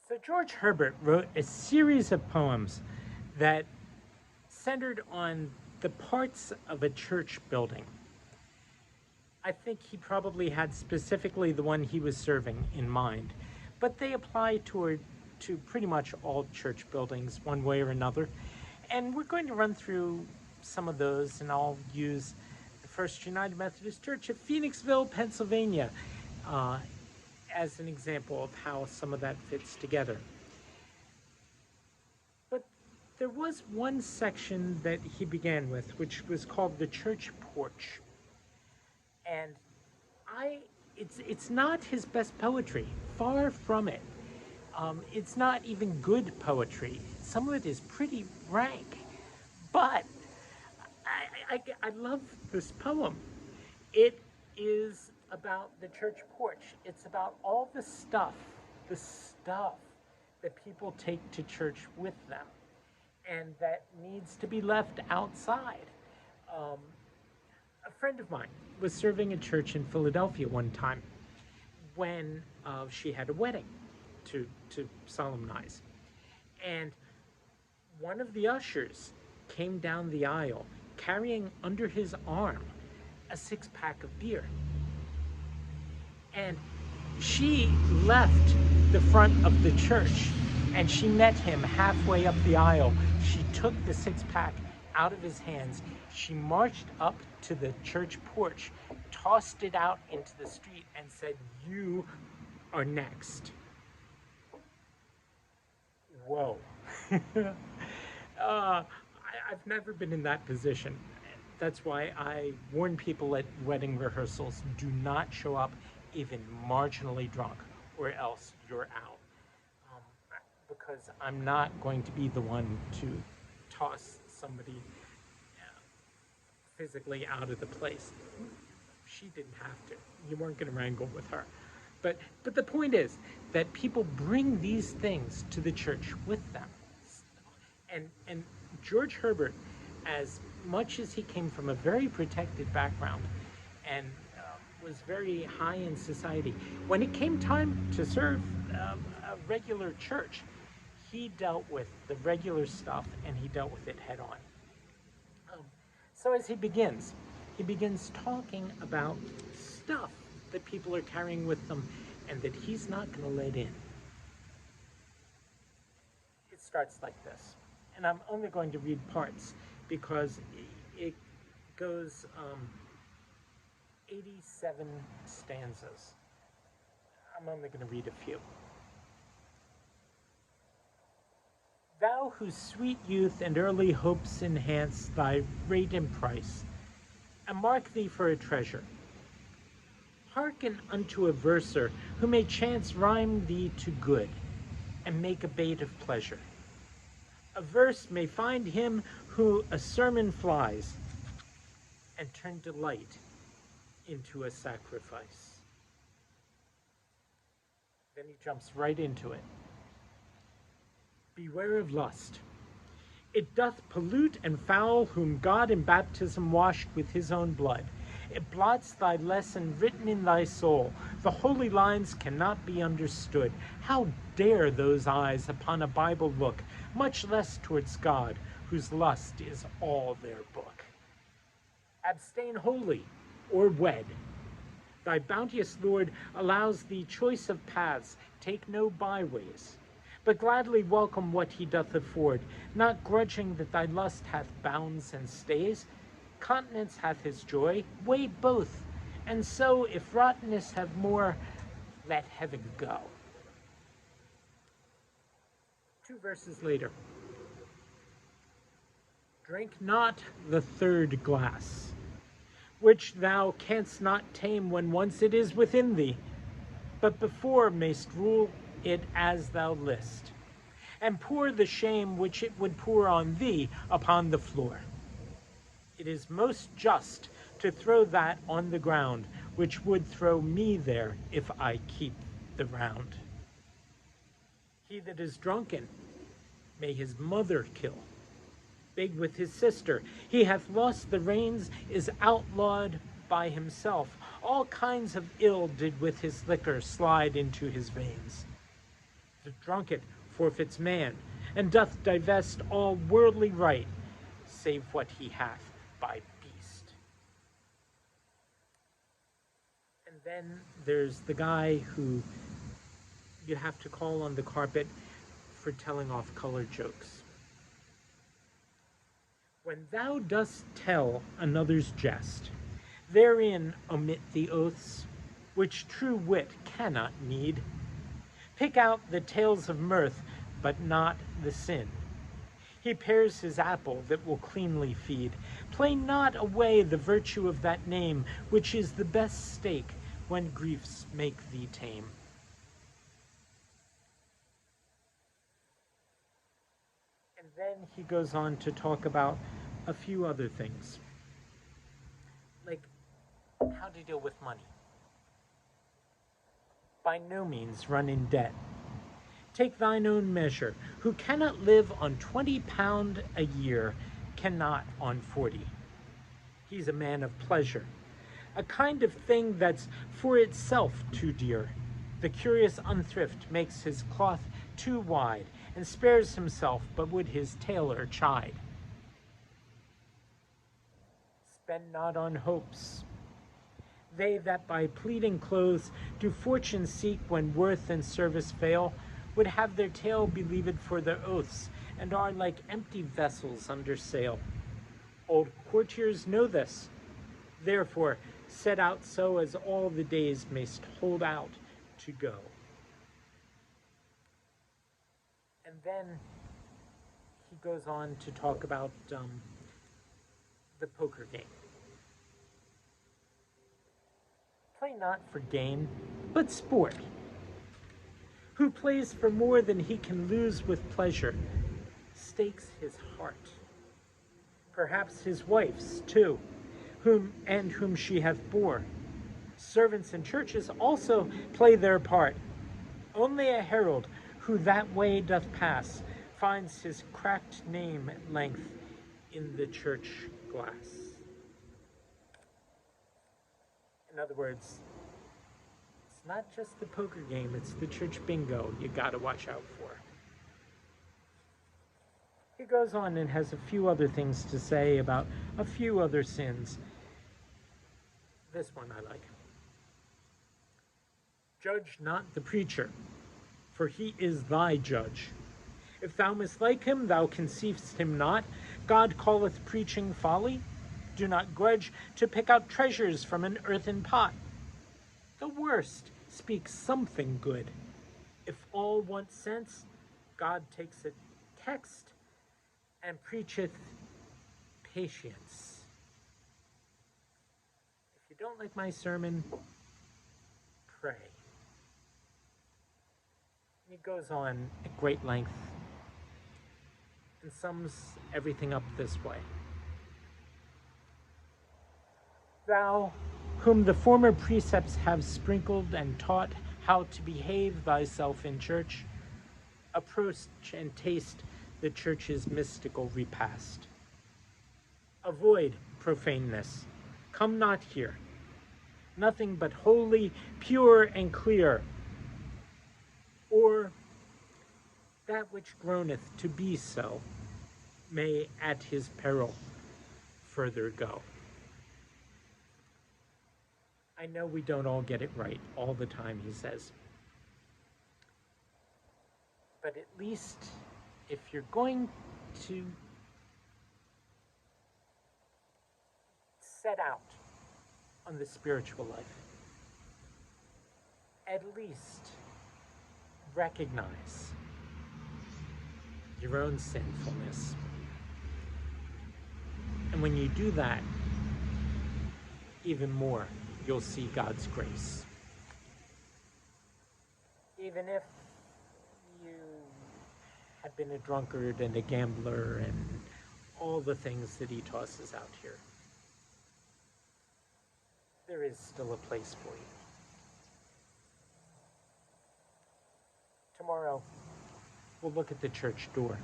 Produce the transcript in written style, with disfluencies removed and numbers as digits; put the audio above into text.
So George Herbert wrote a series of poems that centered on the parts of a church building. I think he probably had specifically the one he was serving in mind, but they apply to pretty much all church buildings one way or another. And we're going to run through some of those, and I'll use the First United Methodist Church of Phoenixville, Pennsylvania, uh, as an example of how some of that fits together. But there was one section that he began with, which was called the church porch. And I, it's not his best poetry, far from it. It's not even good poetry. Some of it is pretty rank, but I love this poem. It is about the church porch. It's about all the stuff that people take to church with them and that needs to be left outside. Um, a friend of mine was serving a church in Philadelphia one time when she had a wedding to solemnize. And one of the ushers came down the aisle carrying under his arm a six-pack of beer. And she left the front of the church and she met him halfway up the aisle. She took the six-pack out of his hands. She marched up to the church porch, tossed it out into the street, and said, "You are next." Whoa. I've never been in that position. That's why I warn people at wedding rehearsals, do not show up even marginally drunk, or else you're out. Um, because I'm not going to be the one to toss somebody physically out of the place. She didn't have to. You weren't going to wrangle with her. But the point is that people bring these things to the church with them. And George Herbert, as much as he came from a very protected background and was very high in society, when it came time to serve a regular church, he dealt with the regular stuff and he dealt with it head on. So as he begins talking about stuff that people are carrying with them and that he's not going to let in. It starts like this, and I'm only going to read parts because it goes 87 stanzas. I'm only going to read a few. Thou whose sweet youth and early hopes enhance thy rate and price, and mark thee for a treasure. Hearken unto a verser who may chance rhyme thee to good, and make a bait of pleasure. A verse may find him who a sermon flies, and turn delight into a sacrifice. Then he jumps right into it. Beware of lust. It doth pollute and foul whom God in baptism washed with his own blood. It blots thy lesson written in thy soul. The holy lines cannot be understood. How dare those eyes upon a Bible look, much less towards God, whose lust is all their book. Abstain wholly, or wed. Thy bounteous Lord allows thee choice of paths, take no byways, but gladly welcome what he doth afford, not grudging that thy lust hath bounds and stays. Continence hath his joy, weigh both, and so if rottenness have more, let heaven go. 2 verses later. Drink not the third glass, which thou canst not tame when once it is within thee, but before mayst rule it as thou list, and pour the shame which it would pour on thee upon the floor. It is most just to throw that on the ground, which would throw me there if I keep the round. He that is drunken may his mother kill. Big with his sister, he hath lost the reins, is outlawed by himself. All kinds of ill did with his liquor slide into his veins. The drunkard forfeits man, and doth divest all worldly right, save what he hath by beast. And then there's the guy who you have to call on the carpet for telling off colored jokes. When thou dost tell another's jest, therein omit the oaths, which true wit cannot need. Pick out the tales of mirth, but not the sin. He pares his apple that will cleanly feed. Play not away the virtue of that name, which is the best stake when griefs make thee tame. And then he goes on to talk about a few other things, like how to deal with money. By no means run in debt. Take thine own measure. Who cannot live on £20 a year cannot on 40. He's a man of pleasure, a kind of thing that's for itself too dear. The curious unthrift makes his cloth too wide, and spares himself, but would his tailor chide. Spend not on hopes. They that by pleading clothes do fortune seek when worth and service fail, would have their tale believed for their oaths, and are like empty vessels under sail. Old courtiers know this. Therefore, set out so as all the days mayst hold out to go. And then he goes on to talk about the poker game. Play not for gain, but sport. Who plays for more than he can lose with pleasure, stakes his heart. Perhaps his wife's too, whom she hath bore. Servants in churches also play their part. Only a herald who that way doth pass finds his cracked name at length in the church glass. In other words, it's not just the poker game, it's the church bingo you gotta watch out for. He goes on and has a few other things to say about a few other sins. This one I like. Judge not the preacher, for he is thy judge. If thou mislike him, thou conceivest him not. God calleth preaching folly. Do not grudge to pick out treasures from an earthen pot. The worst speaks something good. If all want sense, God takes a text and preacheth patience. If you don't like my sermon, pray. He goes on at great length and sums everything up this way. Thou, whom the former precepts have sprinkled and taught how to behave thyself in church, approach and taste the church's mystical repast. Avoid profaneness. Come not here. Nothing but holy, pure, and clear, or that which groaneth to be so may at his peril further go. I know we don't all get it right all the time, he says. But at least if you're going to set out on the spiritual life, at least recognize your own sinfulness. And when you do that, even more, you'll see God's grace. Even if you have been a drunkard and a gambler and all the things that he tosses out here, there is still a place for you. Tomorrow, we'll look at the church door.